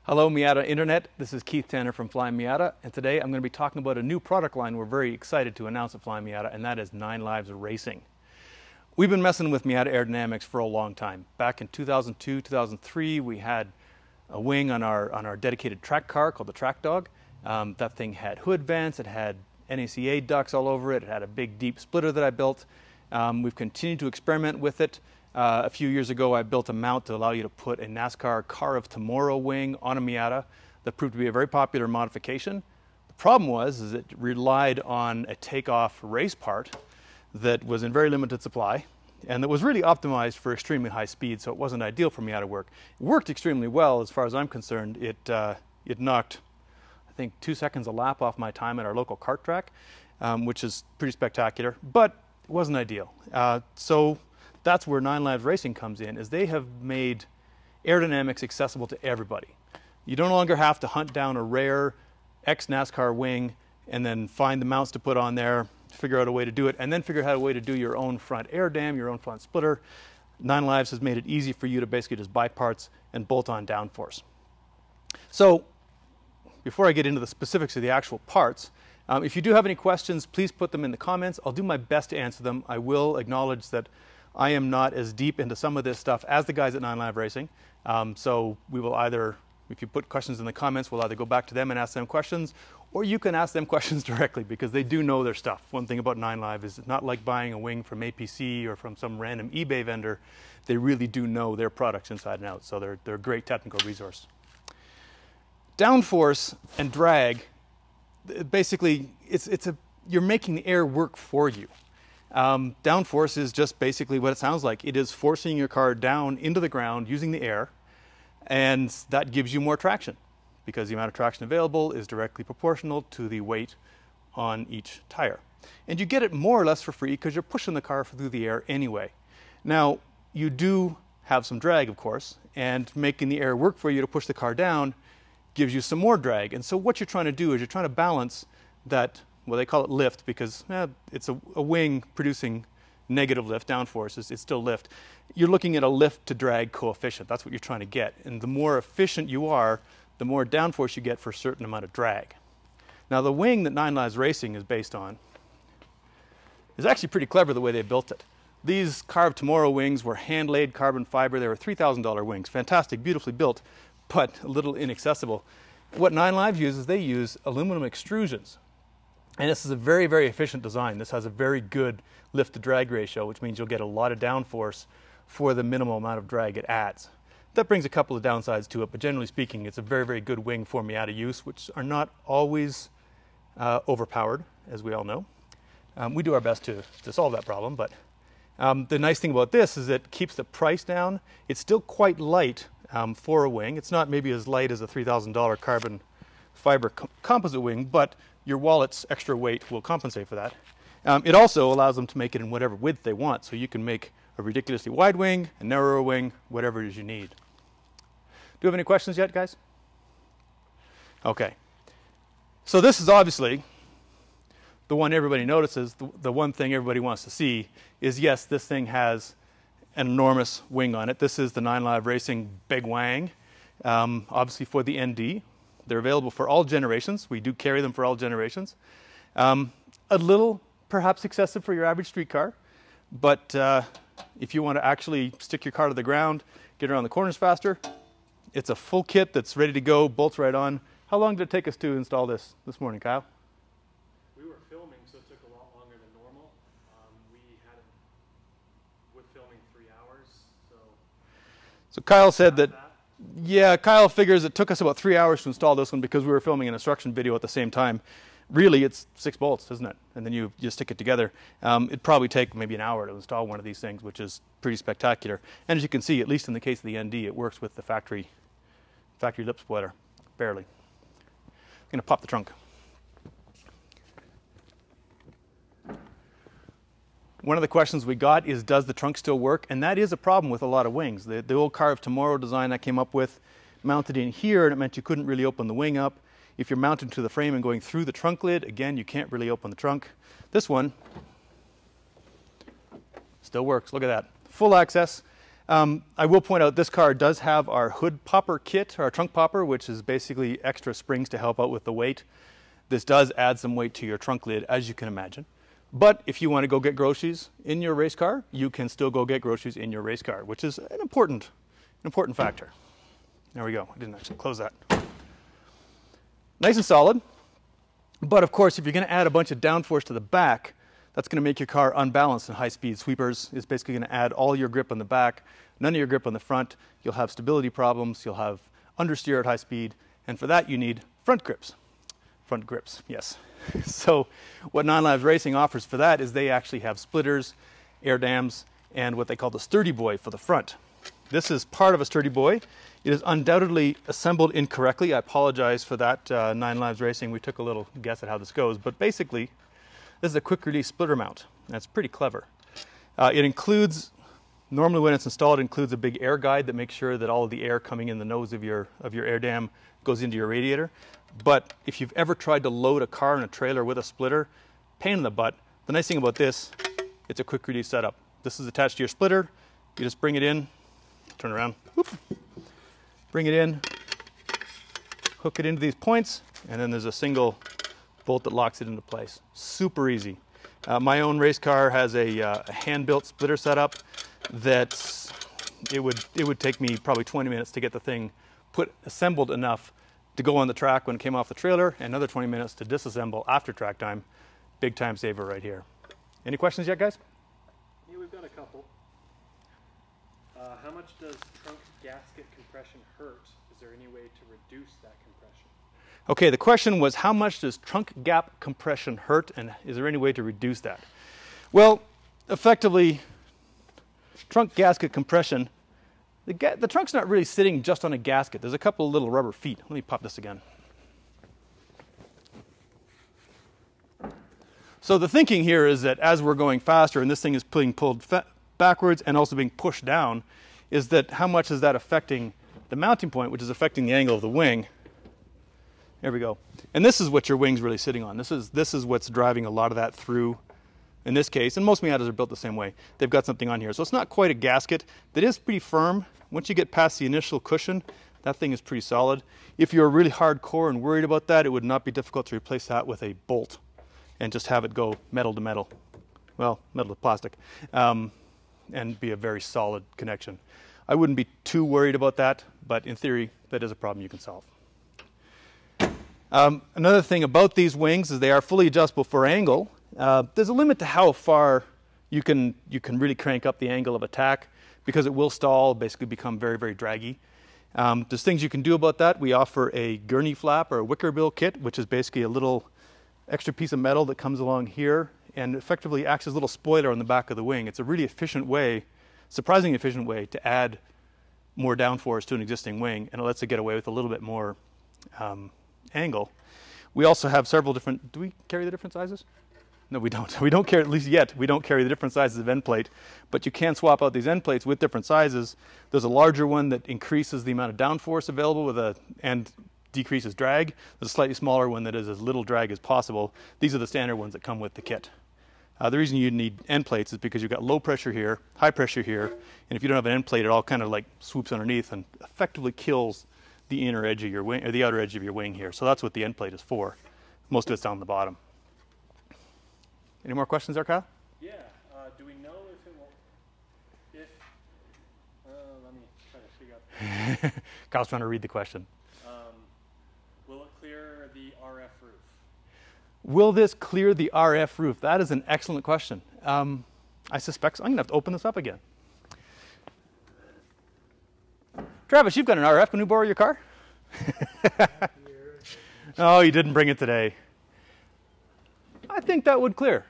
Hello Miata Internet, this is Keith Tanner from Flyin Miata, and today I'm going to be talking about a new product line we're very excited to announce at Flyin Miata, and that is NonLive Racing. We've been messing with Miata Aerodynamics for a long time. Back in 2002, 2003, we had a wing on our dedicated track car called the Track Dog. That thing had hood vents, it had NACA ducts all over it, it had a big deep splitter that I built. We've continued to experiment with it. A few years ago I built a mount to allow you to put a NASCAR Car of Tomorrow wing on a Miata. That proved to be a very popular modification. The problem was it relied on a takeoff race part that was in very limited supply and that was really optimized for extremely high speed, so it wasn't ideal for Miata work. It worked extremely well as far as I'm concerned. It knocked, I think, 2 seconds a lap off my time at our local kart track, which is pretty spectacular, but it wasn't ideal. So that's where NonLive Racing comes in, is they have made aerodynamics accessible to everybody. You no longer have to hunt down a rare ex-NASCAR wing and then find the mounts to put on there, figure out a way to do it, and then figure out a way to do your own front air dam, your own front splitter. NonLive has made it easy for you to basically just buy parts and bolt on downforce. So before I get into the specifics of the actual parts, if you do have any questions, please put them in the comments. I'll do my best to answer them. I will acknowledge that I am not as deep into some of this stuff as the guys at NonLive Racing. So we will either, if you put questions in the comments, we'll either go back to them and ask them questions, or you can ask them questions directly because they do know their stuff. One thing about NonLive is it's not like buying a wing from APC or from some random eBay vendor. They really do know their products inside and out, so they're a great technical resource. Downforce and drag, basically, you're making the air work for you. Downforce is just basically what it sounds like. It is forcing your car down into the ground using the air, and that gives you more traction because the amount of traction available is directly proportional to the weight on each tire. And you get it more or less for free because you're pushing the car through the air anyway. Now, you do have some drag, of course, and making the air work for you to push the car down gives you some more drag. And so what you're trying to do is you're trying to balance that. Well, they call it lift because it's a wing producing negative lift. Downforce it's still lift. You're looking at a lift to drag coefficient. That's what you're trying to get. And the more efficient you are, the more downforce you get for a certain amount of drag. Now, the wing that NonLive Racing is based on is actually pretty clever the way they built it. These Car of Tomorrow wings were hand-laid carbon fiber. They were $3,000 wings. Fantastic, beautifully built, but a little inaccessible. What NonLive uses, they use aluminum extrusions. And this is a very, very efficient design. This has a very good lift to drag ratio, which means you'll get a lot of downforce for the minimal amount of drag it adds. That brings a couple of downsides to it, but generally speaking, it's a very, very good wing for Miata use, which are not always overpowered, as we all know. We do our best to solve that problem, but the nice thing about this is it keeps the price down. It's still quite light for a wing. It's not maybe as light as a $3,000 carbon fiber composite wing, but your wallet's extra weight will compensate for that. It also allows them to make it in whatever width they want, so you can make a ridiculously wide wing, a narrower wing, whatever it is you need. Do you have any questions yet, guys? Okay. So this is obviously the one everybody notices, the one thing everybody wants to see is, yes, this thing has an enormous wing on it. This is the NonLive Racing Big Wang, obviously for the ND. They're available for all generations. We do carry them for all generations. A little perhaps excessive for your average street car, but if you want to actually stick your car to the ground, get around the corners faster, it's a full kit that's ready to go, bolts right on. How long did it take us to install this morning, Kyle? We were filming, so it took a lot longer than normal. We had it with filming 3 hours, so Kyle said that. Yeah, Kyle figures it took us about 3 hours to install this one because we were filming an instruction video at the same time. Really, it's 6 bolts, isn't it? And then you stick it together. It'd probably take maybe an hour to install one of these things, which is pretty spectacular. And as you can see, at least in the case of the ND, it works with the factory lip splitter, barely. I'm going to pop the trunk. One of the questions we got is, does the trunk still work? And that is a problem with a lot of wings. The old Car of Tomorrow design I came up with mounted in here, and it meant you couldn't really open the wing up. If you're mounted to the frame and going through the trunk lid, again, you can't really open the trunk. This one still works. Look at that. Full access. I will point out this car does have our hood popper kit, our trunk popper, which is basically extra springs to help out with the weight. This does add some weight to your trunk lid, as you can imagine. But if you want to go get groceries in your race car, you can still go get groceries in your race car, which is an important factor. There we go. I didn't actually close that. Nice and solid. But of course, if you're going to add a bunch of downforce to the back, that's going to make your car unbalanced in high-speed sweepers. It's basically going to add all your grip on the back, none of your grip on the front. You'll have stability problems. You'll have understeer at high speed. And for that, you need front grips. Front grips, yes. So what NonLive Racing offers for that is they actually have splitters, air dams, and what they call the Sturdy Boy for the front. This is part of a Sturdy Boy. It is undoubtedly assembled incorrectly. I apologize for that, NonLive Racing. We took a little guess at how this goes. But basically, this is a quick release splitter mount. That's pretty clever. It includes, normally when it's installed, it includes a big air guide that makes sure that all of the air coming in the nose of your air dam goes into your radiator. But if you've ever tried to load a car and a trailer with a splitter, pain in the butt. The nice thing about this, it's a quick release setup. This is attached to your splitter. You just bring it in, turn around, whoop, bring it in, hook it into these points, and then there's a single bolt that locks it into place. Super easy. My own race car has a hand-built splitter setup that it would take me probably 20 minutes to get the thing assembled enough to go on the track when it came off the trailer, and another 20 minutes to disassemble after track time. Big time saver right here. Any questions yet, guys? Yeah, we've got a couple. How much does trunk gasket compression hurt? Is there any way to reduce that compression? Okay, the question was how much does trunk gap compression hurt, and is there any way to reduce that? Well, effectively, trunk gasket compression, the trunk's not really sitting just on a gasket. There's a couple of little rubber feet. Let me pop this again. So the thinking here is that as we're going faster and this thing is being pulled backwards and also being pushed down, is that how much is that affecting the mounting point, which is affecting the angle of the wing. There we go. And this is what your wing's really sitting on. This is what's driving a lot of that through in this case, and most Miatas are built the same way. They've got something on here. So it's not quite a gasket. That is pretty firm. Once you get past the initial cushion, that thing is pretty solid. If you're really hardcore and worried about that, it would not be difficult to replace that with a bolt and just have it go metal to metal. Well, metal to plastic, and be a very solid connection. I wouldn't be too worried about that, but in theory, that is a problem you can solve. Another thing about these wings is they are fully adjustable for angle. There's a limit to how far you can really crank up the angle of attack because it will stall, basically become very, very draggy. There's things you can do about that. We offer a Gurney flap or a wicker bill kit, which is basically a little extra piece of metal that comes along here and effectively acts as a little spoiler on the back of the wing. It's a really efficient way, surprisingly efficient way to add more downforce to an existing wing, and it lets it get away with a little bit more angle. We also have several different, do we carry the different sizes? No, we don't. We don't carry, at least yet, we don't carry the different sizes of end plate, but you can swap out these end plates with different sizes. There's a larger one that increases the amount of downforce available and decreases drag. There's a slightly smaller one that is as little drag as possible. These are the standard ones that come with the kit. The reason you need end plates is because you've got low pressure here, high pressure here, and if you don't have an end plate, it all kind of like swoops underneath and effectively kills the inner edge of your wing, or the outer edge of your wing here. So that's what the end plate is for. Most of it's down the bottom. Any more questions there, Kyle? Yeah. Do we know if it will, let me try to figure out. Kyle's trying to read the question. Will it clear the RF roof? Will this clear the RF roof? That is an excellent question. I suspect so. I'm going to have to open this up again. Travis, you've got an RF. Can we borrow your car? Oh, you didn't bring it today. I think that would clear.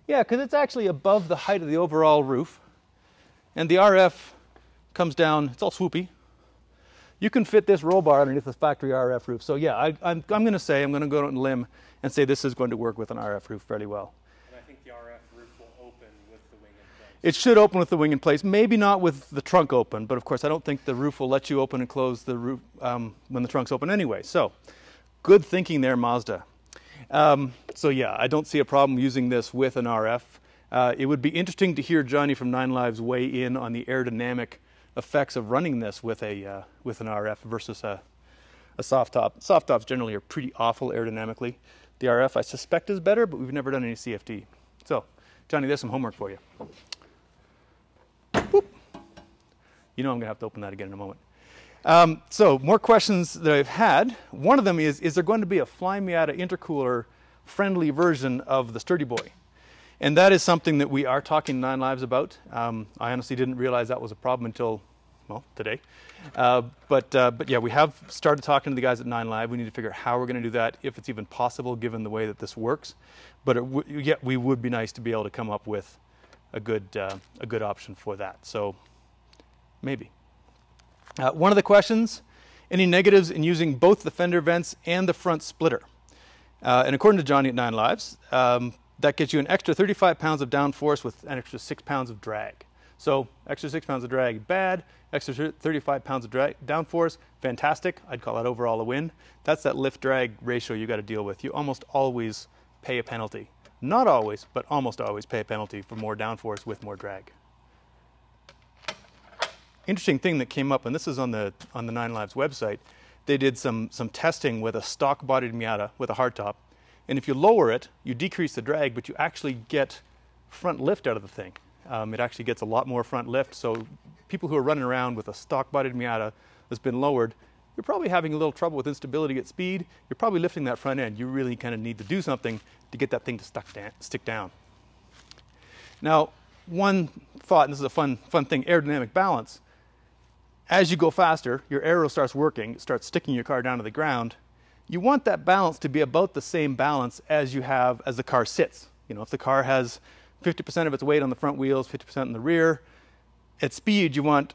Yeah, because it's actually above the height of the overall roof. And the RF comes down, it's all swoopy. You can fit this roll bar underneath this factory RF roof. So yeah, I'm going to go out on a limb and say this is going to work with an RF roof fairly well. And I think the RF roof will open with the wing in place. It should open with the wing in place. Maybe not with the trunk open, but of course I don't think the roof will let you open and close the roof when the trunk's open anyway. So good thinking there, Mazda. So yeah, I don't see a problem using this with an RF. It would be interesting to hear Johnny from NonLive's weigh in on the aerodynamic effects of running this with a with an RF versus a soft top. Soft tops generally are pretty awful aerodynamically. The RF I suspect is better, but we've never done any CFD. So, Johnny, there's some homework for you. Boop. You know I'm going to have to open that again in a moment. So, more questions that I've had. One of them is there going to be a Flyin Miata intercooler friendly version of the Sturdy Boy? And that is something that we are talking NonLives about. I honestly didn't realize that was a problem until, well, today. But yeah, we have started talking to the guys at NonLive. We need to figure out how we're going to do that, if it's even possible given the way that this works. But yeah, we would be nice to be able to come up with a good option for that. So maybe. One of the questions, any negatives in using both the fender vents and the front splitter? And according to Johnny at NonLives, that gets you an extra 35 pounds of downforce with an extra 6 pounds of drag. So extra 6 pounds of drag, bad. Extra 35 pounds of drag, downforce, fantastic. I'd call that overall a win. That's that lift-drag ratio you got to deal with. You almost always pay a penalty. Not always, but almost always pay a penalty for more downforce with more drag. Interesting thing that came up, and this is on the NonLives website. They did some testing with a stock-bodied Miata with a hardtop. And if you lower it, you decrease the drag, but you actually get front lift out of the thing. It actually gets a lot more front lift. So people who are running around with a stock-bodied Miata that's been lowered, you're probably having a little trouble with instability at speed. You're probably lifting that front end. You really kind of need to do something to get that thing to stick down. Now, one thought, and this is a fun thing, aerodynamic balance. As you go faster, your aero starts working, it starts sticking your car down to the ground. You want that balance to be about the same balance as you have as the car sits. You know, if the car has 50% of its weight on the front wheels, 50% in the rear, at speed you want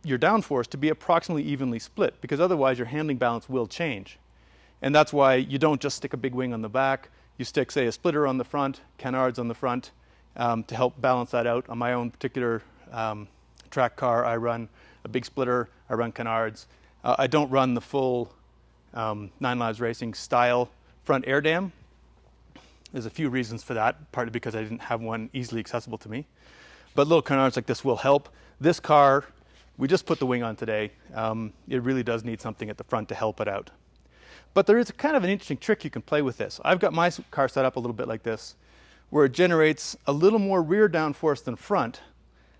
your downforce to be approximately evenly split, because otherwise your handling balance will change. And that's why you don't just stick a big wing on the back. You stick, say, a splitter on the front, canards on the front, to help balance that out. On my own particular track car, I run a big splitter, I run canards. I don't run the full NonLives Racing style front air dam. There's a few reasons for that, partly because I didn't have one easily accessible to me. But little canards like this will help. This car, we just put the wing on today. It really does need something at the front to help it out. But there is kind of an interesting trick you can play with this. I've got my car set up a little bit like this, where it generates a little more rear downforce than front,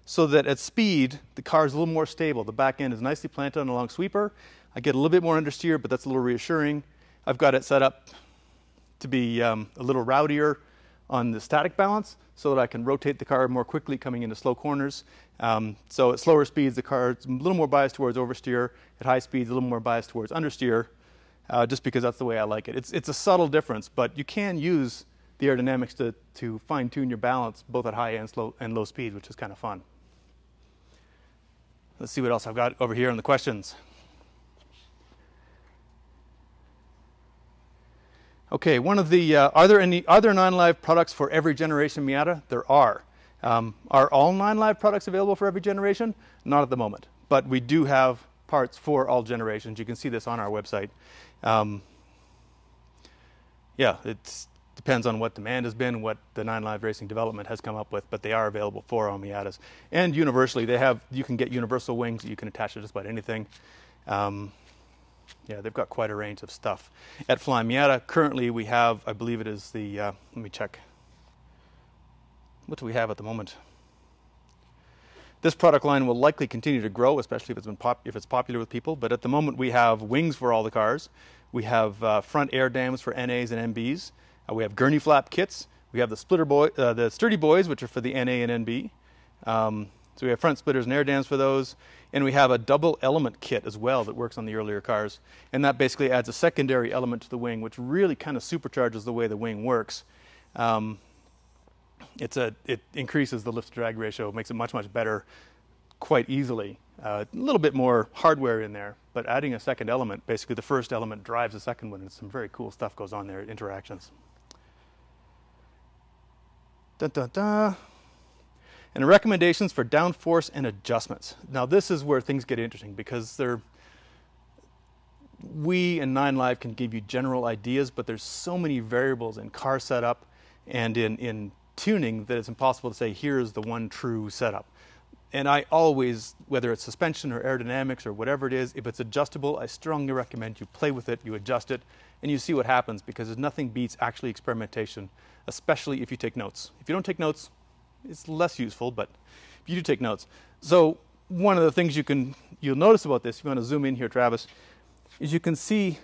so that at speed, the car is a little more stable. The back end is nicely planted on a long sweeper. I get a little bit more understeer, but that's a little reassuring. I've got it set up to be a little rowdier on the static balance so that I can rotate the car more quickly coming into slow corners. So at slower speeds, the car is a little more biased towards oversteer. At high speeds, a little more biased towards understeer, just because that's the way I like it. It's a subtle difference, but you can use the aerodynamics to fine-tune your balance both at high and low speeds, which is kind of fun. Let's see what else I've got over here in the questions. Okay, one of the, are there any other NonLive products for every generation Miata? There are. Are all NonLive products available for every generation? Not at the moment, but we do have parts for all generations. You can see this on our website. Yeah, it depends on what demand has been, what the NonLive Racing development has come up with, but they are available for all Miatas. And universally, you can get universal wings that you can attach to just about anything. Yeah, they've got quite a range of stuff. At Flyin Miata, currently we have, I believe it is the, let me check. What do we have at the moment? This product line will likely continue to grow, especially if it's popular with people. But at the moment, we have wings for all the cars. We have front air dams for NAs and NBs. We have Gurney flap kits. We have the the Sturdy Boys, which are for the NA and NB. So we have front splitters and air dams for those. And we have a double element kit as well that works on the earlier cars. And that basically adds a secondary element to the wing, which really kind of supercharges the way the wing works. It increases the lift-to-drag ratio, makes it much, much better quite easily. A little bit more hardware in there, but adding a second element, basically the first element drives the second one, and some very cool stuff goes on there, interactions. Dun, dun, dun. And recommendations for downforce and adjustments. Now this is where things get interesting, because we and NonLive can give you general ideas, but there's so many variables in car setup and in tuning that it's impossible to say, here's the one true setup. And I always, whether it's suspension or aerodynamics or whatever it is, if it's adjustable, I strongly recommend you play with it, you adjust it, and you see what happens, because there's nothing beats actually experimentation, especially if you take notes. If you don't take notes, it's less useful, but if you do take notes. So one of the things you'll notice about this, if you want to zoom in here, Travis, is you can see,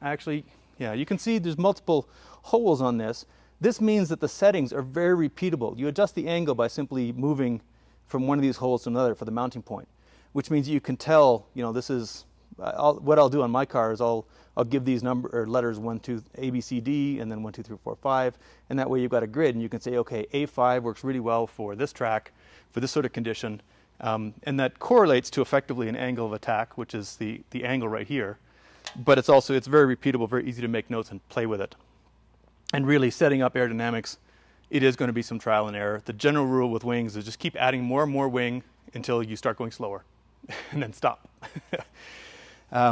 actually, yeah, you can see there's multiple holes on this. This means that the settings are very repeatable. You adjust the angle by simply moving from one of these holes to another for the mounting point, which means you can tell, you know, this is, what I'll do on my car is I'll give these letters 1, 2, A, B, C, D, and then 1, 2, 3, 4, 5, and that way you've got a grid, and you can say, okay, A5 works really well for this track, for this sort of condition, and that correlates to effectively an angle of attack, which is the angle right here, but it's very repeatable, very easy to make notes and play with it. And really setting up aerodynamics, it is going to be some trial and error. The general rule with wings is just keep adding more and more wing until you start going slower, and then stop.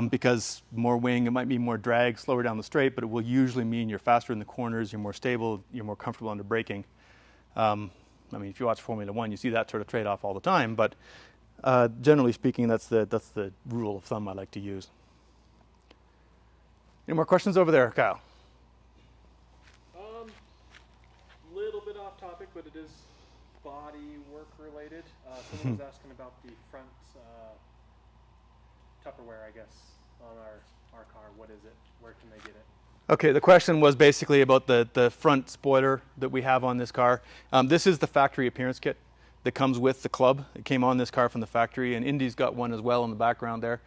Because more wing, it might mean more drag, slower down the straight, but it will usually mean you're faster in the corners, you're more stable, you're more comfortable under braking. I mean, if you watch Formula One, you see that sort of trade-off all the time, but generally speaking, that's the rule of thumb I like to use. Any more questions over there, Kyle? Little bit off topic, but it is body work related. Someone was asking about the front Tupperware, I guess, on our car. What is it? Where can they get it? Okay, the question was basically about the front spoiler that we have on this car. This is the factory appearance kit that comes with the club. It came on this car from the factory, and Indy's got one as well in the background there.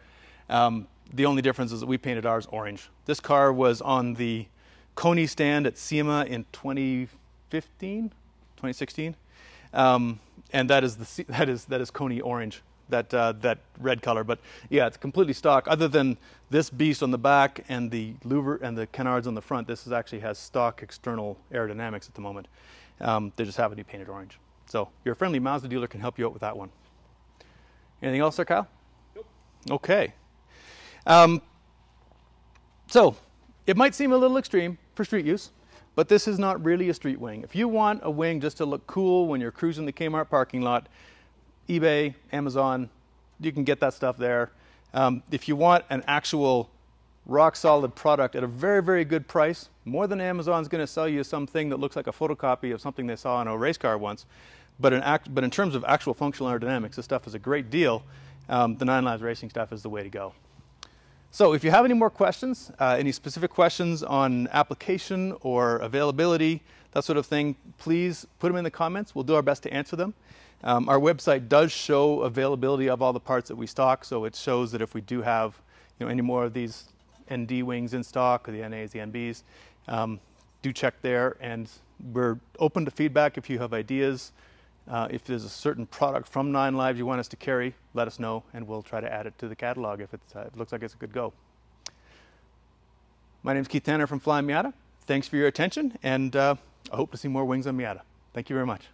The only difference is that we painted ours orange. This car was on the Coney stand at SEMA in 2016, and that is Coney orange, that red color. But yeah, it's completely stock. Other than this beast on the back and the louver and the canards on the front, this actually has stock external aerodynamics at the moment. They just happen to be painted orange. So your friendly Mazda dealer can help you out with that one. Anything else there, Kyle? Nope. Okay. So it might seem a little extreme for street use, but this is not really a street wing. If you want a wing just to look cool when you're cruising the Kmart parking lot, eBay, Amazon, you can get that stuff there. If you want an actual rock solid product at a very, very good price, more than Amazon's going to sell you something that looks like a photocopy of something they saw in a race car once. But in terms of actual functional aerodynamics, this stuff is a great deal. The NonLive Racing stuff is the way to go. So if you have any more questions, any specific questions on application or availability, that sort of thing, please put them in the comments. We'll do our best to answer them. Our website does show availability of all the parts that we stock, so it shows that if we do have any more of these ND wings in stock, or the NAs, the NBs, do check there, and we're open to feedback if you have ideas. If there's a certain product from NonLive you want us to carry, let us know, and we'll try to add it to the catalog if it looks like it's a good go. My name's Keith Tanner from Flyin Miata. Thanks for your attention, and I hope to see more wings on Miata. Thank you very much.